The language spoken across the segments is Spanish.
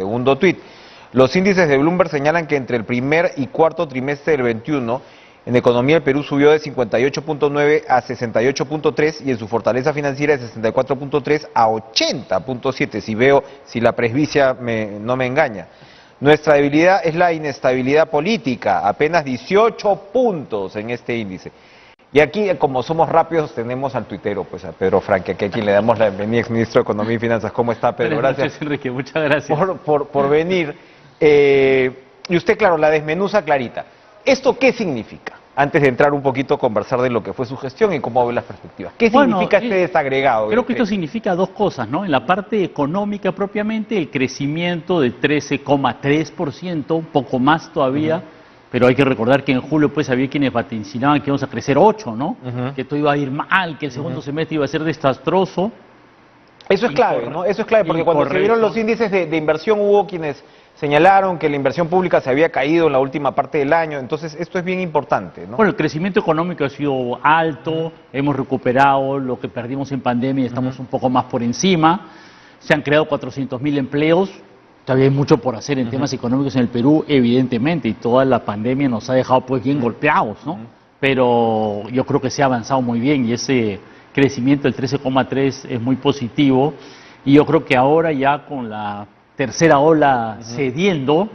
Segundo tuit. Los índices de Bloomberg señalan que entre el primer y cuarto trimestre del 21, en economía el Perú subió de 58.9 a 68.3 y en su fortaleza financiera de 64.3 a 80.7, si la presbicia no me engaña. Nuestra debilidad es la inestabilidad política, apenas 18 puntos en este índice. Y aquí, como somos rápidos, tenemos al tuitero, pues a Pedro Franque, que aquí le damos la bienvenida, exministro de Economía y Finanzas. ¿Cómo está, Pedro? Buenas Gracias. noches, Enrique, muchas gracias. Por venir. Y usted, claro, la desmenuza clarita. ¿Esto qué significa? Antes de entrar un poquito a conversar de lo que fue su gestión y cómo ve las perspectivas. ¿Qué significa este desagregado? Creo que esto significa dos cosas, ¿no? En la parte económica propiamente, el crecimiento de 13,3%, un poco más todavía, pero hay que recordar que en julio pues había quienes vaticinaban que íbamos a crecer 8, ¿no? Que esto iba a ir mal, que el segundo semestre iba a ser desastroso. Eso es clave, ¿no? Eso es clave, porque cuando se vieron los índices de inversión hubo quienes señalaron que la inversión pública se había caído en la última parte del año, entonces esto es bien importante, ¿no? Bueno, el crecimiento económico ha sido alto, hemos recuperado lo que perdimos en pandemia y estamos un poco más por encima, se han creado 400.000 empleos, todavía hay mucho por hacer en temas económicos en el Perú, evidentemente, y toda la pandemia nos ha dejado pues bien golpeados, ¿no? Pero yo creo que se ha avanzado muy bien y ese crecimiento del 13,3 es muy positivo y yo creo que ahora ya con la tercera ola cediendo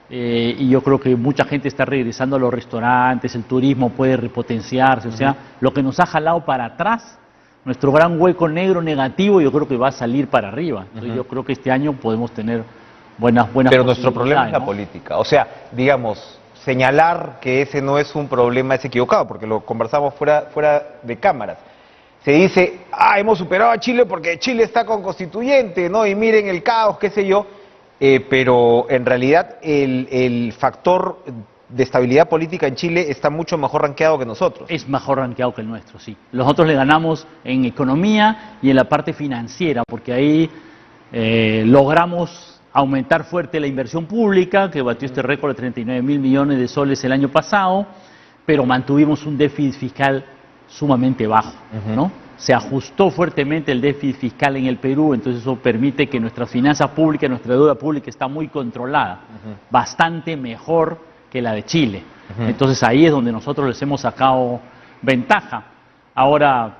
y yo creo que mucha gente está regresando a los restaurantes, el turismo puede repotenciarse, o sea, lo que nos ha jalado para atrás, nuestro gran hueco negro negativo, yo creo que va a salir para arriba. Entonces yo creo que este año podemos tener buenas Pero nuestro problema es la política, o sea, digamos, señalar que ese no es un problema es equivocado, porque lo conversamos fuera de cámaras. Se dice, hemos superado a Chile porque Chile está con constituyente, ¿no? Y miren el caos, qué sé yo. Pero en realidad el factor de estabilidad política en Chile está mucho mejor rankeado que nosotros. Es mejor rankeado que el nuestro, sí. Nosotros le ganamos en economía y en la parte financiera, porque ahí logramos aumentar fuerte la inversión pública, que batió este récord de 39.000 millones de soles el año pasado, pero mantuvimos un déficit fiscal sumamente bajo, ¿no? Se ajustó fuertemente el déficit fiscal en el Perú, entonces eso permite que nuestra finanzas públicas, nuestra deuda pública está muy controlada, bastante mejor que la de Chile. Entonces ahí es donde nosotros les hemos sacado ventaja. Ahora,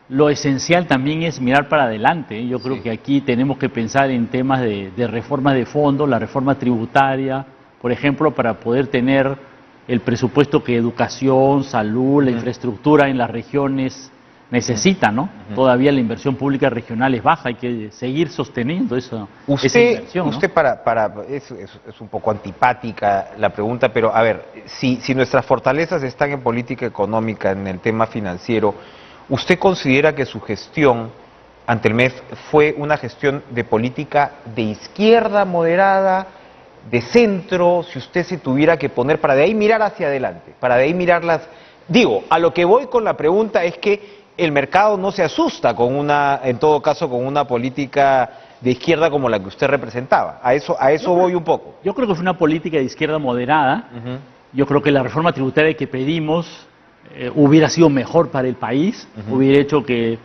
lo esencial también es mirar para adelante. Yo creo que aquí tenemos que pensar en temas de reformas de fondo, la reforma tributaria, por ejemplo, para poder tener el presupuesto que educación, salud, la infraestructura en las regiones necesita, ¿no? Todavía la inversión pública regional es baja, hay que seguir sosteniendo esa inversión, ¿no? Usted es un poco antipática la pregunta, pero a ver, si nuestras fortalezas están en política económica, en el tema financiero, ¿usted considera que su gestión ante el MEF fue una gestión de política de izquierda moderada, de centro, si usted se tuviera que poner para de ahí mirar hacia adelante, para de ahí mirarlas? Digo, a lo que voy con la pregunta es que el mercado no se asusta en todo caso, con una política de izquierda como la que usted representaba. A eso voy un poco. Yo creo que fue una política de izquierda moderada. Yo creo que la reforma tributaria que pedimos hubiera sido mejor para el país, hubiera hecho que,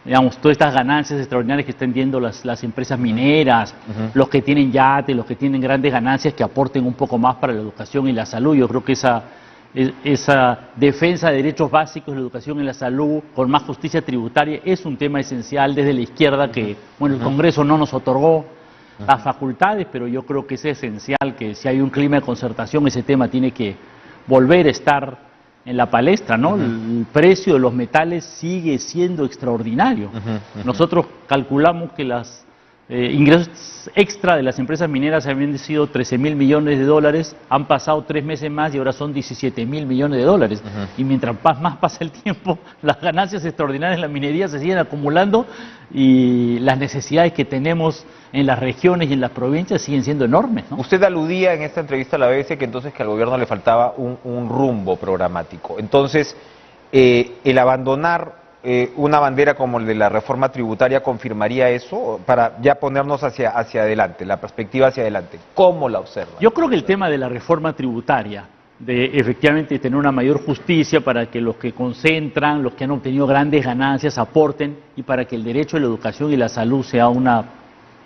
digamos, todas estas ganancias extraordinarias que están viendo las empresas mineras, los que tienen yates, los que tienen grandes ganancias, que aporten un poco más para la educación y la salud. Yo creo que esa defensa de derechos básicos, la educación y la salud, con más justicia tributaria, es un tema esencial desde la izquierda que, bueno, el Congreso no nos otorgó las facultades, pero yo creo que es esencial que si hay un clima de concertación, ese tema tiene que volver a estar en la palestra, ¿no? El precio de los metales sigue siendo extraordinario. Nosotros calculamos que los ingresos extra de las empresas mineras habían sido 13.000 millones de dólares, han pasado 3 meses más y ahora son 17.000 millones de dólares. Y mientras más pasa el tiempo, las ganancias extraordinarias de la minería se siguen acumulando y las necesidades que tenemos en las regiones y en las provincias siguen siendo enormes, ¿no? Usted aludía en esta entrevista a la BBC que entonces que al gobierno le faltaba un rumbo programático. Entonces, el abandonar una bandera como el de la reforma tributaria confirmaría eso, para ya ponernos hacia adelante, la perspectiva hacia adelante. ¿Cómo la observa? Yo creo que el tema de la reforma tributaria, de efectivamente tener una mayor justicia para que los que concentran, los que han obtenido grandes ganancias aporten y para que el derecho a la educación y la salud sea una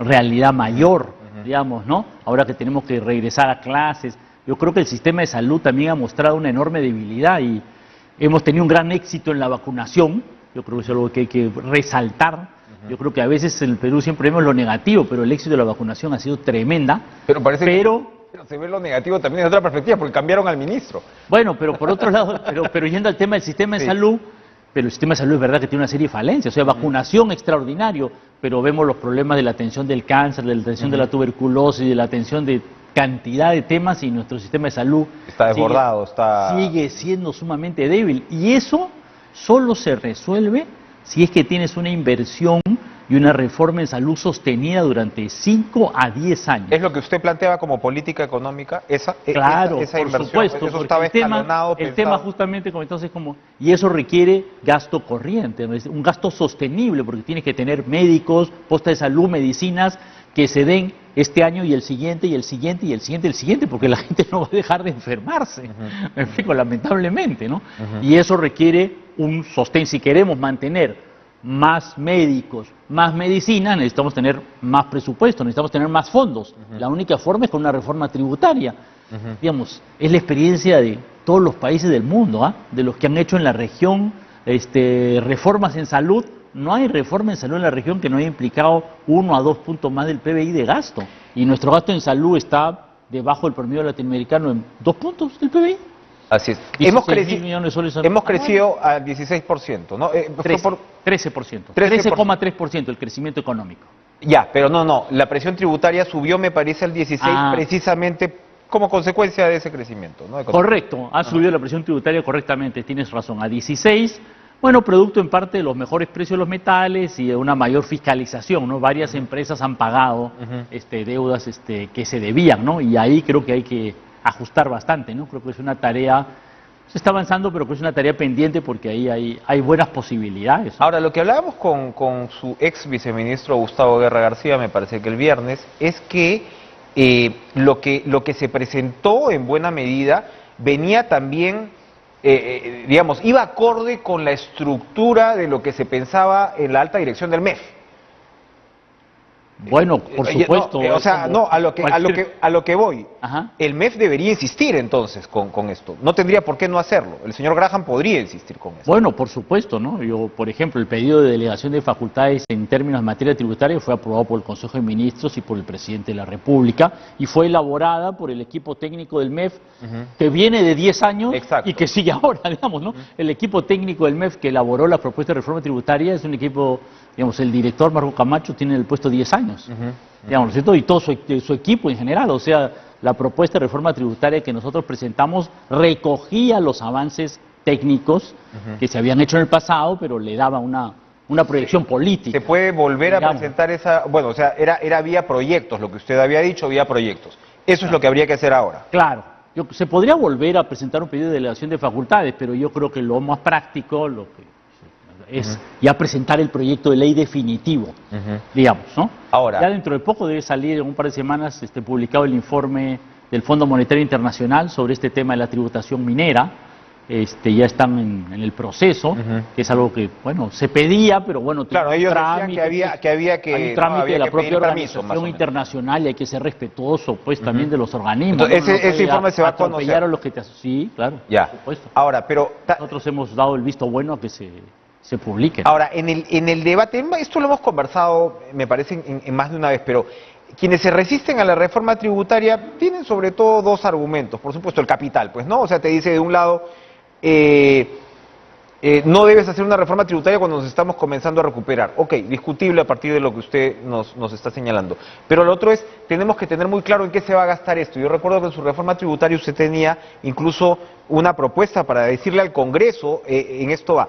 realidad mayor digamos, ¿no? Ahora que tenemos que regresar a clases, yo creo que el sistema de salud también ha mostrado una enorme debilidad y hemos tenido un gran éxito en la vacunación. Yo creo que es algo que hay que resaltar. Yo creo que a veces en el Perú siempre vemos lo negativo, pero el éxito de la vacunación ha sido tremenda. Pero parece que se ve lo negativo también desde otra perspectiva, porque cambiaron al ministro. Bueno, pero por otro lado, pero yendo al tema del sistema de salud, pero el sistema de salud es verdad que tiene una serie de falencias. O sea, vacunación extraordinario, pero vemos los problemas de la atención del cáncer, de la atención de la tuberculosis, de la atención de cantidad de temas, y nuestro sistema de salud está desbordado, sigue siendo sumamente débil. Y eso solo se resuelve si es que tienes una inversión y una reforma en salud sostenida durante 5 a 10 años. ¿Es lo que usted planteaba como política económica? Claro, esa por inversión, supuesto, eso porque estaba escalonado, el tema justamente como entonces y eso requiere gasto corriente, un gasto sostenible, porque tienes que tener médicos, postas de salud, medicinas que se den este año y el siguiente y el siguiente y el siguiente y el siguiente, porque la gente no va a dejar de enfermarse, me explico, lamentablemente, ¿no? Y eso requiere un sostén. Si queremos mantener más médicos, más medicina, necesitamos tener más presupuesto, necesitamos tener más fondos. La única forma es con una reforma tributaria. Digamos, es la experiencia de todos los países del mundo, de los que han hecho en la región reformas en salud. No hay reforma en salud en la región que no haya implicado 1 a 2 puntos más del PBI de gasto. Y nuestro gasto en salud está debajo del promedio latinoamericano en 2 puntos del PBI. Así es. Hemos crecido al 16%, ¿no? 13%. 13,3% el crecimiento económico. Ya, pero no. La presión tributaria subió, me parece, al 16%, precisamente como consecuencia de ese crecimiento, ¿no? Correcto, ha subido la presión tributaria correctamente, tienes razón, a 16%. Bueno, producto en parte de los mejores precios de los metales y de una mayor fiscalización, ¿no? Varias empresas han pagado deudas que se debían, ¿no? Y ahí creo que hay que ajustar bastante, ¿no? Creo que es una tarea, se está avanzando, pero que es una tarea pendiente porque ahí hay buenas posibilidades, ¿no? Ahora, lo que hablábamos con su ex viceministro Gustavo Guerra García, me parece que el viernes, es que lo que se presentó en buena medida venía también, digamos, iba acorde con la estructura de lo que se pensaba en la alta dirección del MEF. Bueno, por supuesto. A lo que voy. El MEF debería insistir entonces con esto. No tendría por qué no hacerlo. El señor Graham podría insistir con eso. Bueno, por supuesto, ¿no? Yo, por ejemplo, el pedido de delegación de facultades en términos de materia tributaria fue aprobado por el Consejo de Ministros y por el Presidente de la República y fue elaborada por el equipo técnico del MEF que viene de 10 años y que sigue ahora, digamos, ¿no? El equipo técnico del MEF que elaboró la propuesta de reforma tributaria es un equipo, digamos, el director Marco Camacho tiene el puesto 10 años. Digamos, ¿cierto? Y todo su equipo en general, o sea, la propuesta de reforma tributaria que nosotros presentamos recogía los avances técnicos que se habían hecho en el pasado, pero le daba una proyección política. ¿Se puede volver a presentar esa? Bueno, o sea, era vía proyectos, lo que usted había dicho, vía proyectos. Eso es lo que habría que hacer ahora. Claro. Se podría volver a presentar un pedido de delegación de facultades, pero yo creo que lo más práctico, lo que es ya presentar el proyecto de ley definitivo, digamos, ¿no? Ahora, ya dentro de poco debe salir, en un par de semanas, publicado el informe del Fondo Monetario Internacional sobre este tema de la tributación minera. Ya están en el proceso, que es algo que, bueno, se pedía, pero bueno, claro, ellos decían que había que hay un trámite de la propia organización internacional y hay que ser respetuoso, pues, también de los organismos. Entonces, ese informe se va a conocer. Los que sí, claro, ya. por supuesto. Ahora, pero nosotros hemos dado el visto bueno a que se publiquen. Ahora, en el debate, esto lo hemos conversado, me parece, en más de una vez, pero quienes se resisten a la reforma tributaria tienen sobre todo dos argumentos. Por supuesto, el capital, pues, ¿no? O sea, te dice de un lado, no debes hacer una reforma tributaria cuando nos estamos comenzando a recuperar. Ok, discutible a partir de lo que usted nos está señalando. Pero lo otro es, tenemos que tener muy claro en qué se va a gastar esto. Yo recuerdo que en su reforma tributaria usted tenía incluso una propuesta para decirle al Congreso, en esto va.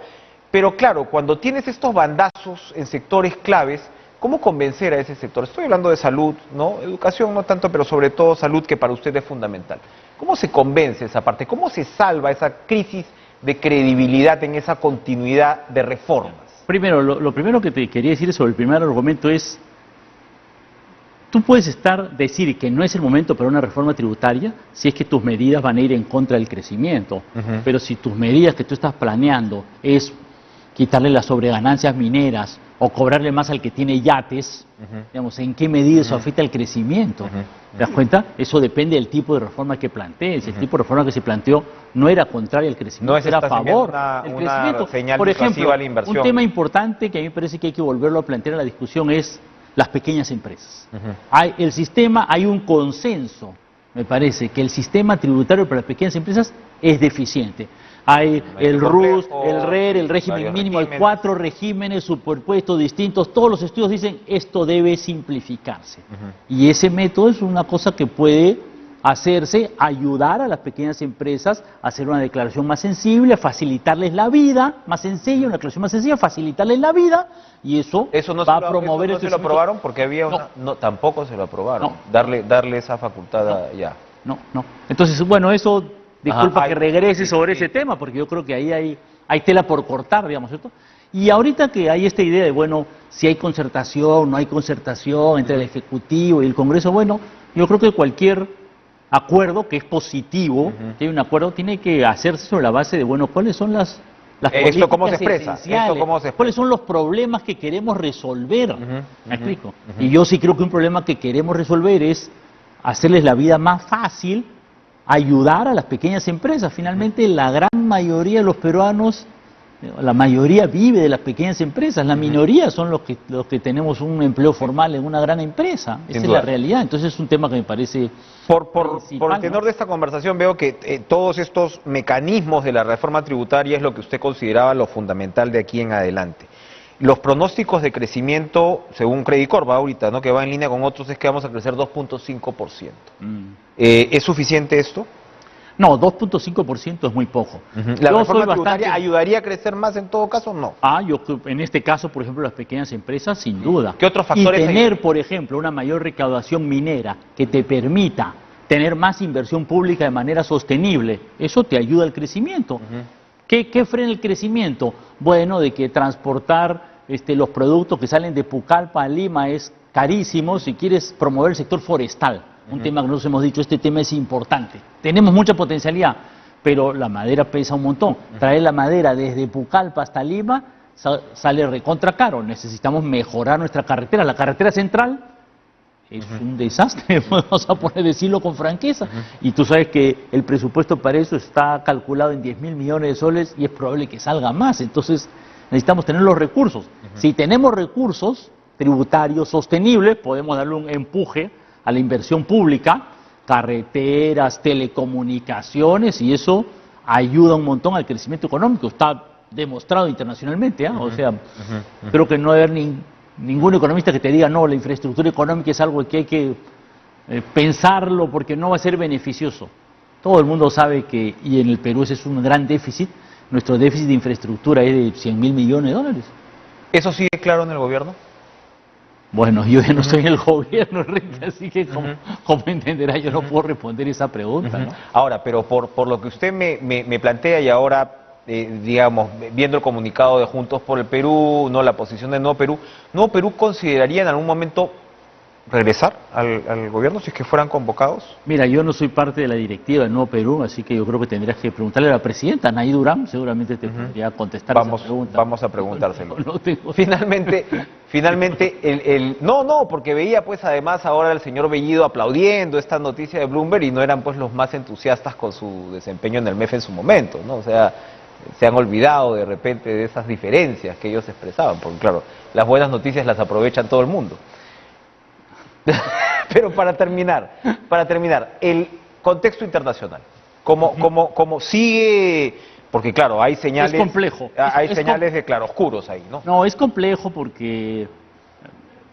Pero claro, cuando tienes estos bandazos en sectores claves, ¿cómo convencer a ese sector? Estoy hablando de salud, ¿no? Educación no tanto, pero sobre todo salud, que para usted es fundamental. ¿Cómo se convence esa parte? ¿Cómo se salva esa crisis de credibilidad en esa continuidad de reformas? Primero, lo primero que te quería decir sobre el primer argumento es, tú puedes decir que no es el momento para una reforma tributaria si es que tus medidas van a ir en contra del crecimiento, pero si tus medidas que tú estás planeando es quitarle las sobreganancias mineras o cobrarle más al que tiene yates, digamos, ¿en qué medida eso afecta al crecimiento? ¿Te das cuenta? Eso depende del tipo de reforma que plantees. El tipo de reforma que se planteó no era contraria al crecimiento, era a favor del crecimiento. Señal por ejemplo, a la inversión. un tema importante que a mí me parece que hay que volverlo a plantear en la discusión es las pequeñas empresas. Hay un consenso, me parece, que el sistema tributario para las pequeñas empresas es deficiente. Hay el RUS, el RER, el régimen mínimo, hay 4 regímenes superpuestos distintos. Todos los estudios dicen esto debe simplificarse. Y ese método es una cosa que puede hacerse, ayudar a las pequeñas empresas a hacer una declaración más sensible, a facilitarles la vida, más sencilla, una declaración más sencilla, facilitarles la vida, y eso va a promover ¿No se lo aprobaron? Porque había tampoco se lo aprobaron. Darle esa facultad ya. No. Entonces, bueno, eso... Disculpa que regrese sobre ese tema, porque yo creo que ahí hay tela por cortar, digamos, ¿cierto? Y ahorita que hay esta idea de, bueno, si hay concertación, no hay concertación entre el Ejecutivo y el Congreso, bueno, yo creo que cualquier acuerdo que es positivo, que hay un acuerdo, tiene que hacerse sobre la base de, bueno, ¿cuáles son las políticas ¿Cómo se expresa? esenciales? ¿Cuáles son los problemas que queremos resolver? ¿Me explico? Y yo sí creo que un problema que queremos resolver es hacerles la vida más fácil, ayudar a las pequeñas empresas. Finalmente, la gran mayoría de los peruanos, la mayoría vive de las pequeñas empresas, la minoría son los que tenemos un empleo formal en una gran empresa. Esa es la realidad. Entonces es un tema que me parece Por el tenor de esta conversación veo que todos estos mecanismos de la reforma tributaria es lo que usted consideraba lo fundamental de aquí en adelante. Los pronósticos de crecimiento, según Credit Corp ahorita, ¿no?, que va en línea con otros, es que vamos a crecer 2.5%. ¿Es suficiente esto? No, 2.5% es muy poco. ¿La reforma tributaria ayudaría a crecer más en todo caso? No. Yo en este caso, por ejemplo, las pequeñas empresas, sin duda. ¿Qué otros factores? Y tener, por ejemplo, una mayor recaudación minera que te permita tener más inversión pública de manera sostenible, eso te ayuda al crecimiento. ¿Qué frena el crecimiento? Bueno, de que transportar los productos que salen de Pucallpa a Lima es carísimo si quieres promover el sector forestal. Un tema que nosotros hemos dicho, este tema es importante. Tenemos mucha potencialidad, pero la madera pesa un montón. Traer la madera desde Pucallpa hasta Lima sale recontra caro. Necesitamos mejorar nuestra carretera. La carretera central es un desastre, vamos a poder decirlo con franqueza. Y tú sabes que el presupuesto para eso está calculado en 10.000 millones de soles y es probable que salga más. Entonces necesitamos tener los recursos. Si tenemos recursos tributarios sostenibles, podemos darle un empuje a la inversión pública, carreteras, telecomunicaciones, y eso ayuda un montón al crecimiento económico. Está demostrado internacionalmente, o sea, creo que no debe haber ningún economista que te diga, no, la infraestructura económica es algo que hay que pensarlo porque no va a ser beneficioso. Todo el mundo sabe que, y en el Perú ese es un gran déficit, nuestro déficit de infraestructura es de 100.000 millones de dólares. ¿Eso sigue claro en el gobierno? Bueno, yo ya no estoy en el gobierno, Enrique, así que como entenderá, yo no puedo responder esa pregunta, ¿no? Ahora, pero por lo que usted me plantea y ahora, digamos, viendo el comunicado de Juntos por el Perú, no la posición de Nuevo Perú consideraría en algún momento regresar al gobierno si es que fueran convocados? Mira, yo no soy parte de la directiva de Nuevo Perú, así que yo creo que tendrías que preguntarle a la presidenta, Anaí Durán, seguramente te podría contestar esa pregunta. Vamos a preguntárselo. Finalmente, porque veía pues además ahora el señor Bellido aplaudiendo esta noticia de Bloomberg y no eran pues los más entusiastas con su desempeño en el MEF en su momento, ¿no? O sea, se han olvidado de repente de esas diferencias que ellos expresaban, porque claro, las buenas noticias las aprovechan todo el mundo. Pero para terminar, el contexto internacional, ¿cómo sigue? Porque claro, hay señales, es complejo. Hay señales de claroscuros ahí, ¿no? No, es complejo porque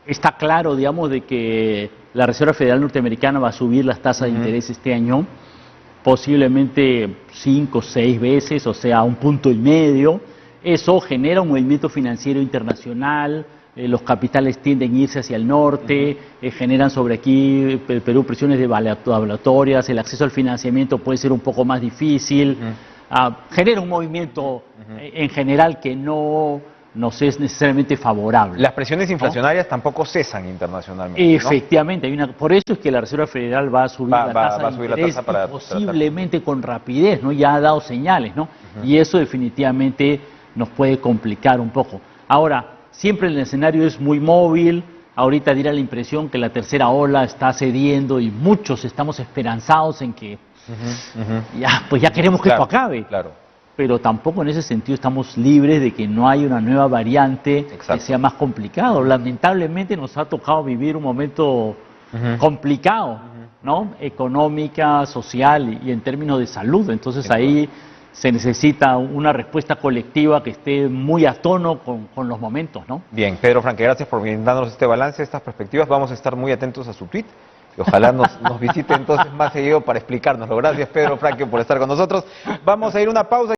está claro, digamos, de que la Reserva Federal norteamericana va a subir las tasas de interés este año, posiblemente 5 o 6 veces, o sea, 1,5 puntos. Eso genera un movimiento financiero internacional. Los capitales tienden a irse hacia el norte, generan sobre aquí, el Perú, presiones devaluatorias, el acceso al financiamiento puede ser un poco más difícil, genera un movimiento en general que no nos es necesariamente favorable. Las presiones inflacionarias tampoco cesan internacionalmente, Efectivamente, por eso es que la Reserva Federal va a subir la tasa de interés, posiblemente con rapidez, ¿no? Ya ha dado señales, ¿no? Y eso definitivamente nos puede complicar un poco. Ahora, siempre el escenario es muy móvil. Ahorita diera la impresión que la tercera ola está cediendo y muchos estamos esperanzados en que ya queremos que esto acabe. Claro. Pero tampoco en ese sentido estamos libres de que no hay una nueva variante que sea más complicado. Lamentablemente nos ha tocado vivir un momento complicado, ¿no? Económica, social y en términos de salud. Entonces ahí se necesita una respuesta colectiva que esté muy a tono con los momentos, ¿no? Bien, Pedro Franque, gracias por brindarnos este balance, estas perspectivas. Vamos a estar muy atentos a su tweet y ojalá nos visite entonces más seguido para explicárnoslo. Gracias, Pedro Franque, por estar con nosotros. Vamos a ir a una pausa.